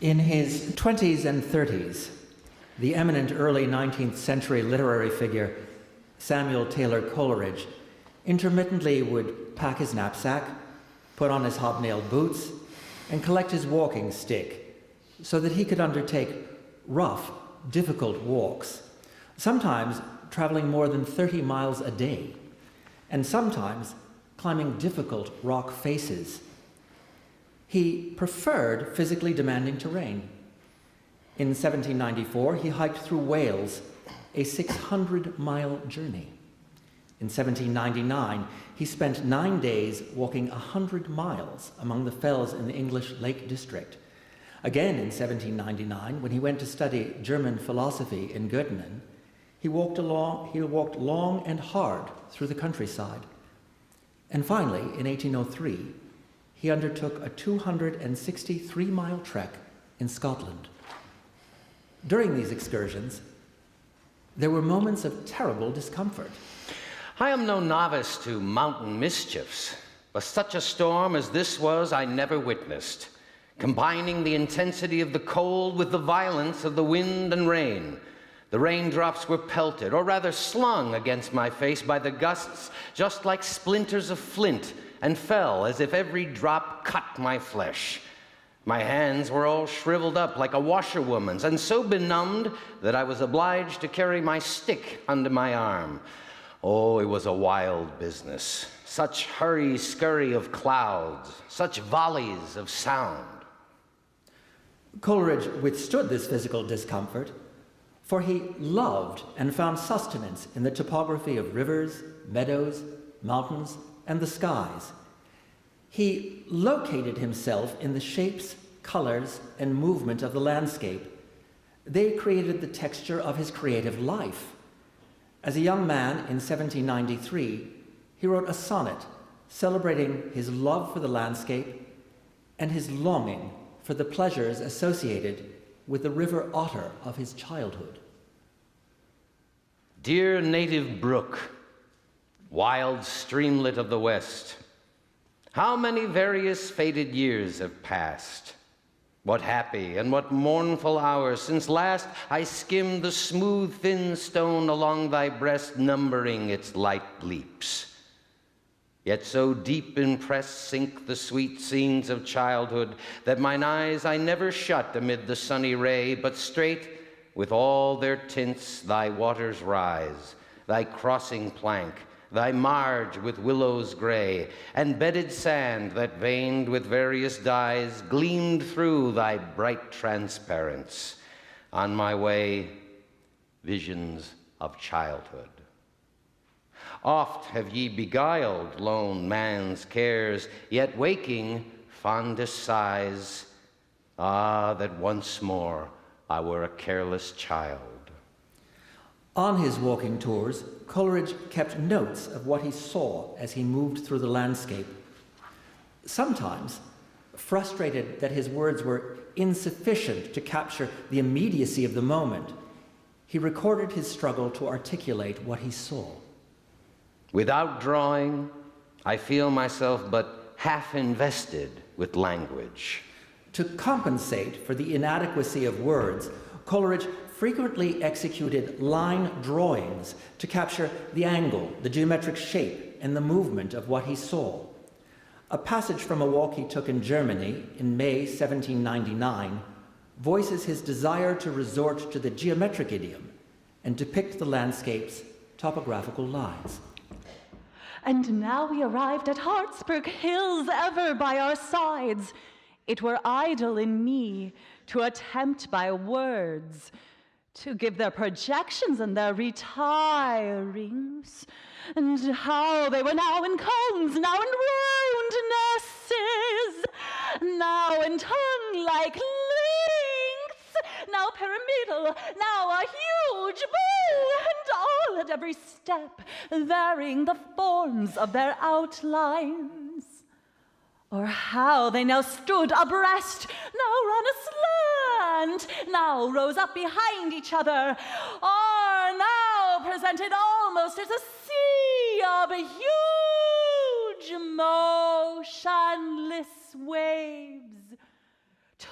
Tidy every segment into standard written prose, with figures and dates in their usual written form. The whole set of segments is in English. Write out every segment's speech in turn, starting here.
In his 20s and 30s, the eminent early 19th century literary figure Samuel Taylor Coleridge intermittently would pack his knapsack, put on his hobnailed boots, and collect his walking stick so that he could undertake rough, difficult walks, sometimes traveling more than 30 miles a day, and sometimes climbing difficult rock faces. He preferred physically demanding terrain. In 1794, he hiked through Wales, a 600-mile journey. In 1799, he spent 9 days walking 100 miles among the fells in the English Lake District. Again in 1799, when he went to study German philosophy in Göttingen, he walked long and hard through the countryside. And finally, in 1803, he undertook a 263-mile trek in Scotland. During these excursions, there were moments of terrible discomfort. I am no novice to mountain mischiefs, but such a storm as this was I never witnessed, combining the intensity of the cold with the violence of the wind and rain. The raindrops were pelted, or rather slung against my face by the gusts, just like splinters of flint, and fell as if every drop cut my flesh. My hands were all shriveled up like a washerwoman's, and so benumbed that I was obliged to carry my stick under my arm. Oh, it was a wild business. Such hurry-scurry of clouds, such volleys of sound. Coleridge withstood this physical discomfort, for he loved and found sustenance in the topography of rivers, meadows, mountains, and the skies. He located himself in the shapes, colors, and movement of the landscape. They created the texture of his creative life. As a young man in 1793, he wrote a sonnet celebrating his love for the landscape and his longing for the pleasures associated with the river otter of his childhood. Dear native brook, wild streamlet of the West, how many various fated years have passed? What happy and what mournful hours since last I skimmed the smooth, thin stone along thy breast, numbering its light leaps. Yet so deep impressed sink the sweet scenes of childhood that mine eyes I never shut amid the sunny ray, but straight with all their tints thy waters rise, thy crossing plank, thy marge with willows gray, and bedded sand that veined with various dyes gleamed through thy bright transparence. On my way, visions of childhood. Oft have ye beguiled lone man's cares, yet waking fondest sighs, ah, that once more I were a careless child. On his walking tours, Coleridge kept notes of what he saw as he moved through the landscape. Sometimes, frustrated that his words were insufficient to capture the immediacy of the moment, he recorded his struggle to articulate what he saw. Without drawing, I feel myself but half invested with language. To compensate for the inadequacy of words, Coleridge frequently executed line drawings to capture the angle, the geometric shape, and the movement of what he saw. A passage from a walk he took in Germany in May 1799 voices his desire to resort to the geometric idiom and depict the landscape's topographical lines. And now we arrived at Hartsburg Hills, ever by our sides. It were idle in me to attempt by words to give their projections and their retirings, and how they were now in cones, now in roundnesses, now in tongue-like lengths, now pyramidal, now a huge bow, and all at every step varying the forms of their outlines. Or how they now stood abreast, now ran aslant, now rose up behind each other, or now presented almost as a sea of huge motionless waves. To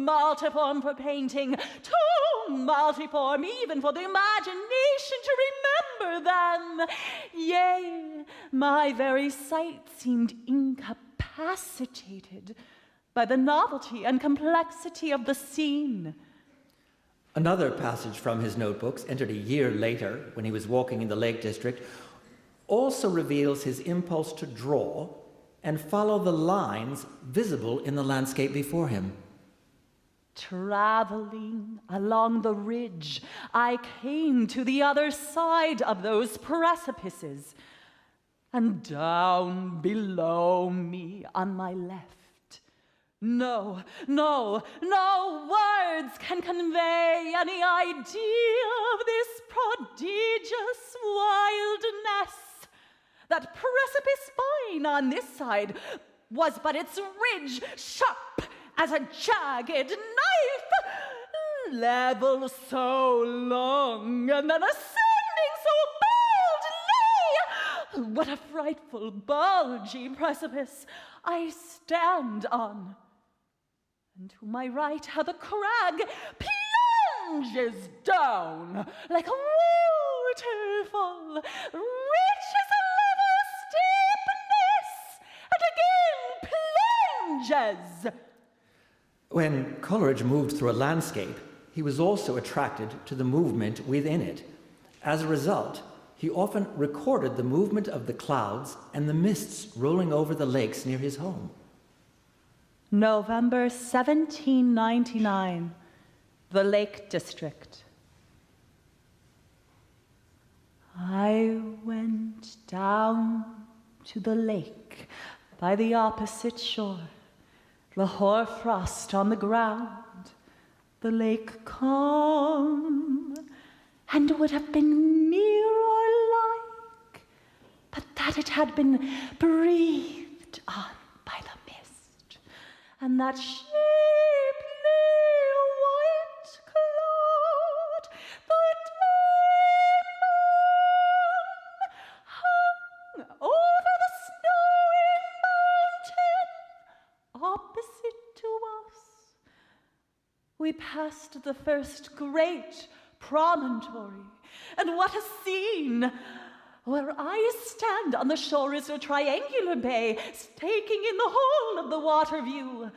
multiform for painting, too multiform even for the imagination to remember them. Yea, my very sight seemed incapacitated by the novelty and complexity of the scene. Another passage from his notebooks, entered a year later when he was walking in the Lake District, also reveals his impulse to draw and follow the lines visible in the landscape before him. Traveling along the ridge, I came to the other side of those precipices, and down below me on my left. No words can convey any idea of this prodigious wildness. That precipice spine on this side was but its ridge, sharp as a jagged knife, level so long, and then ascending so boldly. What a frightful, bulgy precipice I stand on. And to my right, how the crag plunges down like a waterfall, reaches a level steepness, and again plunges. When Coleridge moved through a landscape, he was also attracted to the movement within it. As a result, he often recorded the movement of the clouds and the mists rolling over the lakes near his home. November 1799, the Lake District. I went down to the lake by the opposite shore, the hoarfrost on the ground, the lake calm, and would have been nearer like, but that it had been breathed on by the mist, and that shapely white cloud, the demon, hung over the snowy mountain opposite to us. We passed the first great promontory, and what a scene! Where I stand on the shore is a triangular bay, taking in the whole of the water view.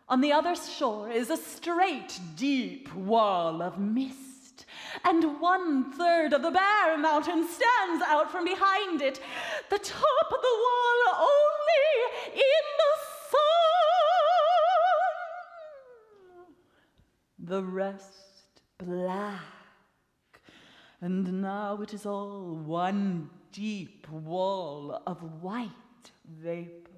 On the other shore is a straight, deep wall of mist, and 1/3 of the bare mountain stands out from behind it, the top of the wall only in the sun. The rest black. And now it is all one deep wall of white vapor,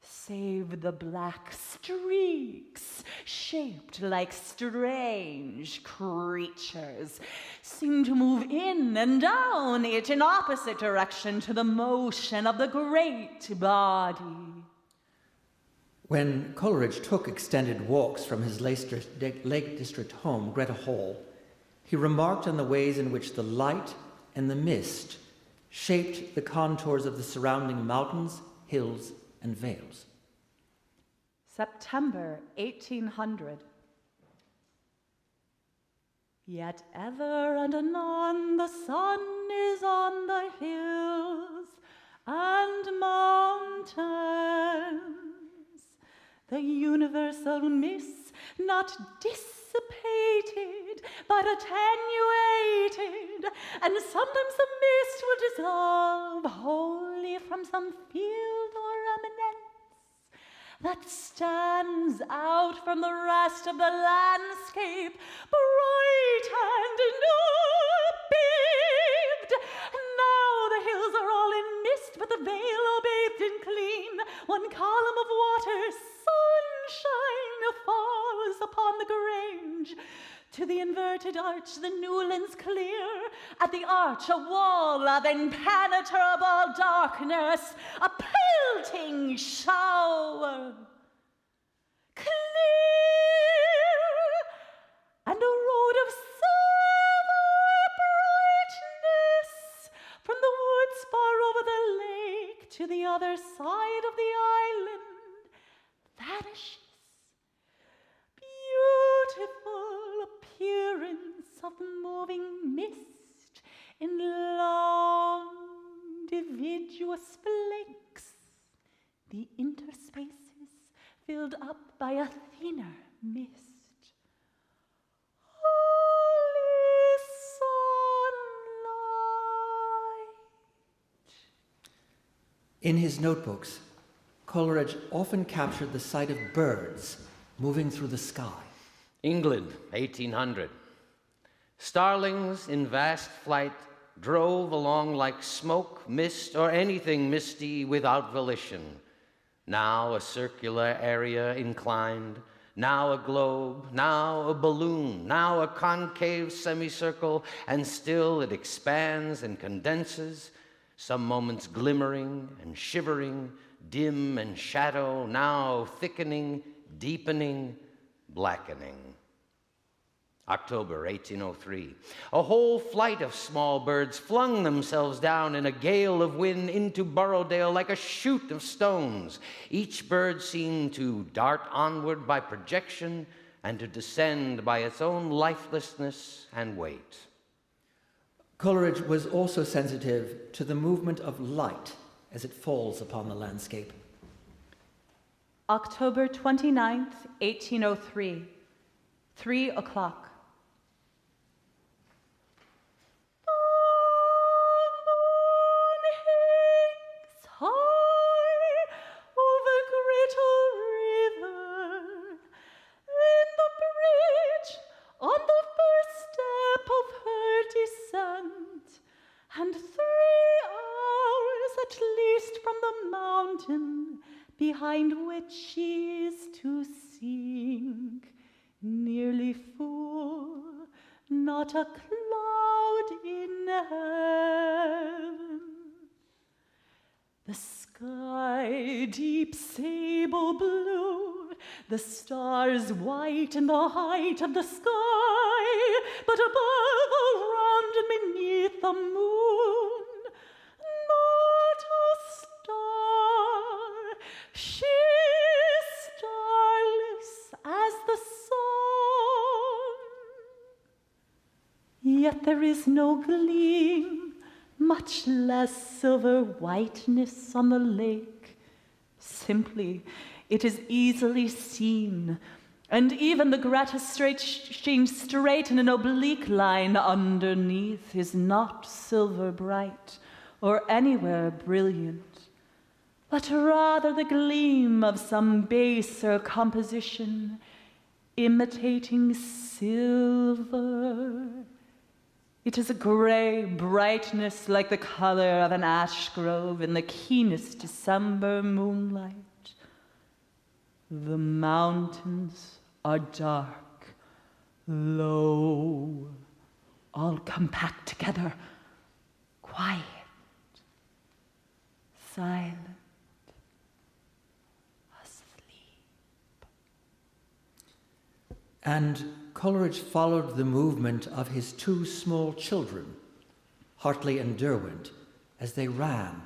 save the black streaks, shaped like strange creatures, seem to move in and down it in opposite direction to the motion of the great body. When Coleridge took extended walks from his Lake District home, Greta Hall, he remarked on the ways in which the light and the mist shaped the contours of the surrounding mountains, hills, and vales. September 1800. Yet ever and anon the sun is on the hills and mountains, the universal mists not dissipated, but attenuated, and sometimes the mist will dissolve wholly from some field or eminence that stands out from the rest of the landscape, bright and new-bathed. Now the hills are all in mist, but the vale all bathed in clean. One column of water, sunshine falls upon the grange. To the inverted arch the newlands clear, at the arch a wall of impenetrable darkness, a pelting shower. Clear, and a road of silver brightness from the woods far over the lake to the other side of the island vanishes. filled up by a thinner mist. Holy sunlight. In his notebooks, Coleridge often captured the sight of birds moving through the sky. England, 1800. Starlings in vast flight drove along like smoke, mist, or anything misty without volition. Now a circular area inclined, now a globe, now a balloon, now a concave semicircle, and still it expands and condenses, some moments glimmering and shivering, dim and shadow, now thickening, deepening, blackening. October 1803. A whole flight of small birds flung themselves down in a gale of wind into Borrowdale like a chute of stones. Each bird seemed to dart onward by projection and to descend by its own lifelessness and weight. Coleridge was also sensitive to the movement of light as it falls upon the landscape. October 29th, 1803, 3 o'clock. Behind which she is to sink, nearly full, not a cloud in heaven. The sky deep sable blue, the stars white in the height of the sky, but above, around and beneath the moon, not a star. She is starless as the sun. Yet there is no gleam, much less silver whiteness on the lake. Simply, it is easily seen, and even the gratis-stretching straight in an oblique line underneath is not silver bright or anywhere brilliant, but rather the gleam of some baser composition, imitating silver. It is a gray brightness like the color of an ash grove in the keenest December moonlight. The mountains are dark, low, all compact together, quiet, silent. And Coleridge followed the movement of his two small children, Hartley and Derwent, as they ran,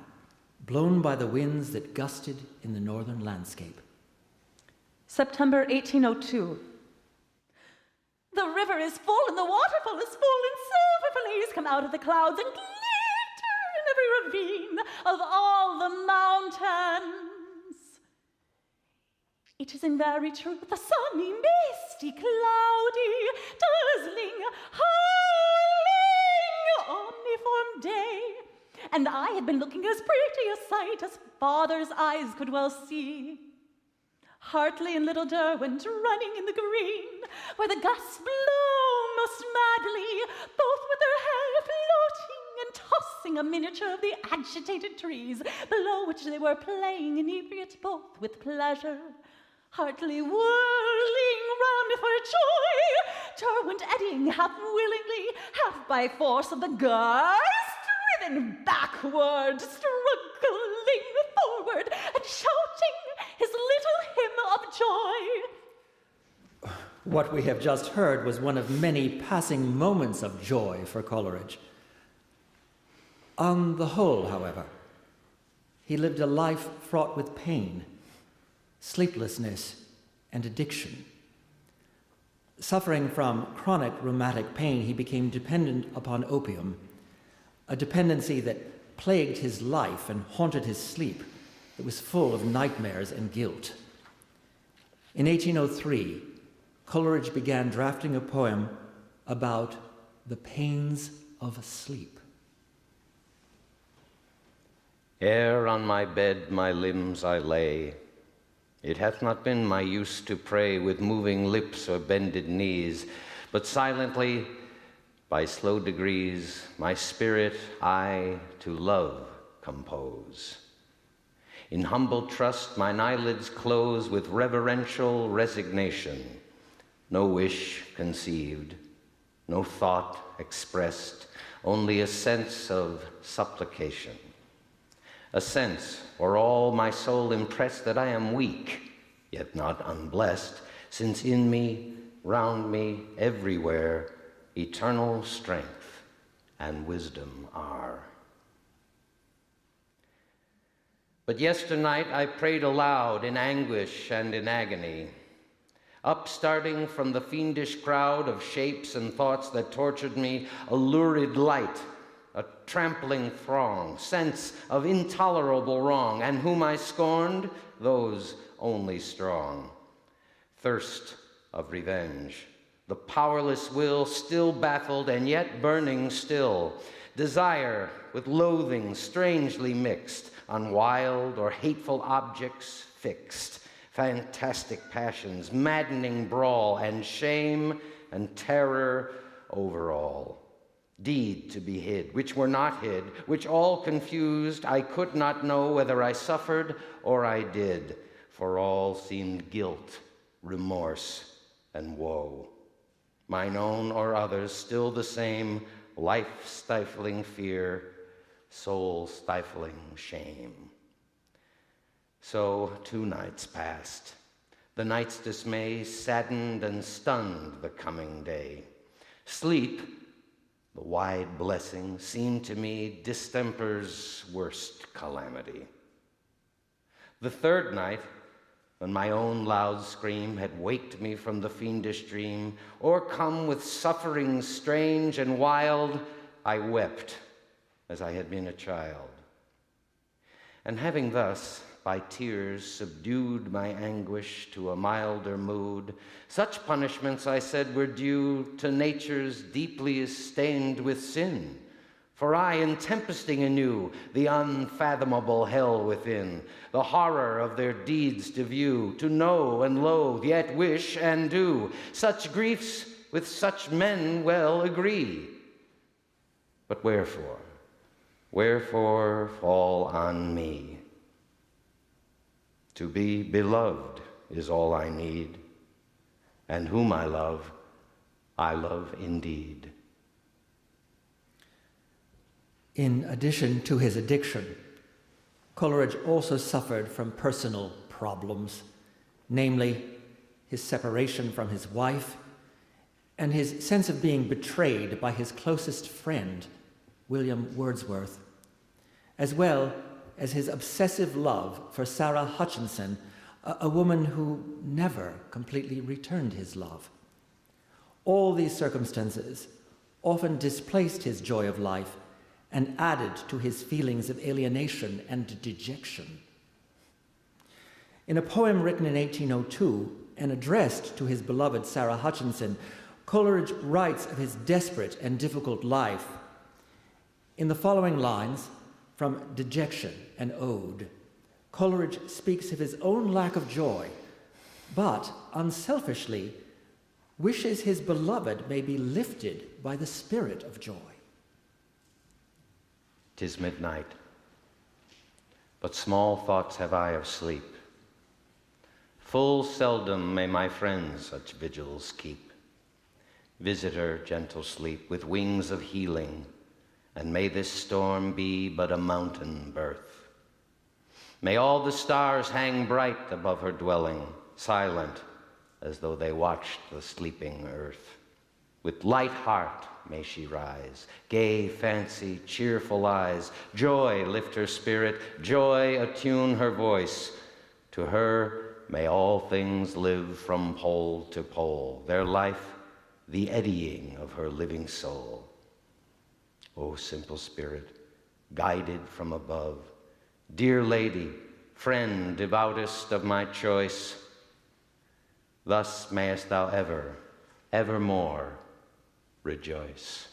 blown by the winds that gusted in the northern landscape. September 1802. The river is full and the waterfall is full, and silver fillets come out of the clouds and glitter in every ravine of all the mountains. It is in very truth a sunny, misty, cloudy, dazzling, howling, omniform day, and I had been looking as pretty a sight as father's eyes could well see. Hartley and little Derwent running in the green, where the gusts blow most madly, both with their hair floating and tossing a miniature of the agitated trees, below which they were playing inebriate both with pleasure. Hartley whirling round for joy, Derwent eddying half willingly, half by force of the gusts, driven backward, struggling forward, and shouting his little hymn of joy. What we have just heard was one of many passing moments of joy for Coleridge. On the whole, however, he lived a life fraught with pain, sleeplessness, and addiction. Suffering from chronic rheumatic pain, he became dependent upon opium, a dependency that plagued his life and haunted his sleep. It was full of nightmares and guilt. In 1803, Coleridge began drafting a poem about the pains of sleep. Ere on my bed my limbs I lay, it hath not been my use to pray with moving lips or bended knees, but silently, by slow degrees, my spirit I to love compose. In humble trust mine eyelids close with reverential resignation, no wish conceived, no thought expressed, only a sense of supplication. A sense, or all my soul impressed, that I am weak, yet not unblessed, since in me, round me, everywhere, eternal strength and wisdom are. But yesternight I prayed aloud in anguish and in agony, upstarting from the fiendish crowd of shapes and thoughts that tortured me, a lurid light, a trampling throng, sense of intolerable wrong, and whom I scorned, those only strong. Thirst of revenge, the powerless will still baffled and yet burning still, desire with loathing strangely mixed, on wild or hateful objects fixed, fantastic passions, maddening brawl, and shame and terror over all. Deed to be hid, which were not hid, which all confused, I could not know whether I suffered or I did, for all seemed guilt, remorse, and woe. Mine own or others, still the same, life-stifling fear, soul-stifling shame. So 2 nights passed. The night's dismay saddened and stunned the coming day. Sleep, the wide blessing, seemed to me distemper's worst calamity. The 3rd night, when my own loud scream had waked me from the fiendish dream, o'ercome with suffering strange and wild, I wept as I had been a child. And having thus by tears subdued my anguish to a milder mood, such punishments, I said, were due to natures deeply stained with sin. For I, in tempesting anew the unfathomable hell within, the horror of their deeds to view, to know and loathe, yet wish and do, such griefs with such men well agree. But wherefore? Wherefore fall on me? To be beloved is all I need, and whom I love indeed. In addition to his addiction, Coleridge also suffered from personal problems, namely his separation from his wife and his sense of being betrayed by his closest friend, William Wordsworth, as well as his obsessive love for Sarah Hutchinson, a woman who never completely returned his love. All these circumstances often displaced his joy of life and added to his feelings of alienation and dejection. In a poem written in 1802 and addressed to his beloved Sarah Hutchinson, Coleridge writes of his desperate and difficult life. In the following lines, from Dejection, an Ode, Coleridge speaks of his own lack of joy, but unselfishly wishes his beloved may be lifted by the spirit of joy. 'Tis midnight, but small thoughts have I of sleep. Full seldom may my friends such vigils keep. Visitor, gentle sleep, with wings of healing, and may this storm be but a mountain birth. May all the stars hang bright above her dwelling, silent as though they watched the sleeping earth. With light heart may she rise, gay fancy, cheerful eyes, joy lift her spirit, joy attune her voice. To her may all things live from pole to pole, their life the eddying of her living soul. O simple spirit, guided from above, dear lady, friend devoutest of my choice, Thus mayest thou ever, evermore rejoice.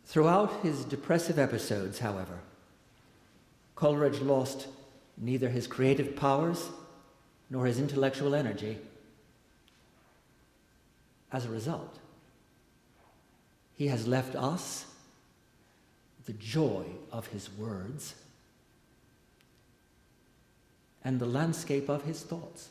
Throughout his depressive episodes, however, Coleridge lost neither his creative powers nor his intellectual energy. As a result, he has left us the joy of his words and the landscape of his thoughts.